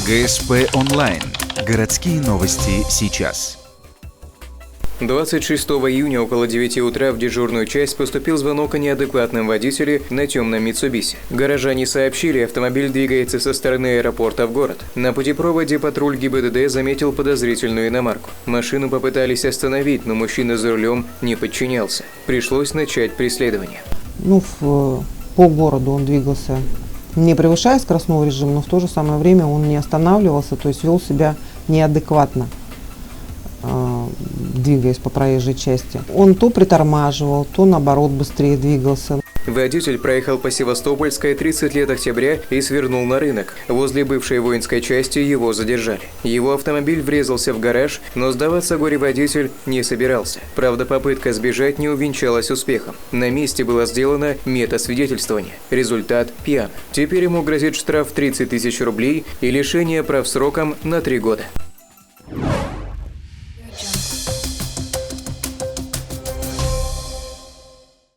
ГСП онлайн. Городские новости сейчас. 26 июня около 9 утра в дежурную часть поступил звонок о неадекватном водителе на темном Митсубиси. Горожане сообщили, автомобиль двигается со стороны аэропорта в город. На путепроводе патруль ГИБДД заметил подозрительную иномарку. Машину попытались остановить, но мужчина за рулем не подчинялся. Пришлось начать преследование. По городу он двигался, не превышая скоростного режима, но в то же самое время он не останавливался, то есть вел себя неадекватно, двигаясь по проезжей части. Он то притормаживал, то наоборот быстрее двигался. Водитель проехал по Севастопольской 30 лет октября и свернул на рынок. Возле бывшей воинской части его задержали. Его автомобиль врезался в гараж, но сдаваться горе-водитель не собирался. Правда, попытка сбежать не увенчалась успехом. На месте было сделано метасвидетельствование. Результат – пьян. Теперь ему грозит штраф 30 тысяч рублей и лишение прав сроком на 3 года.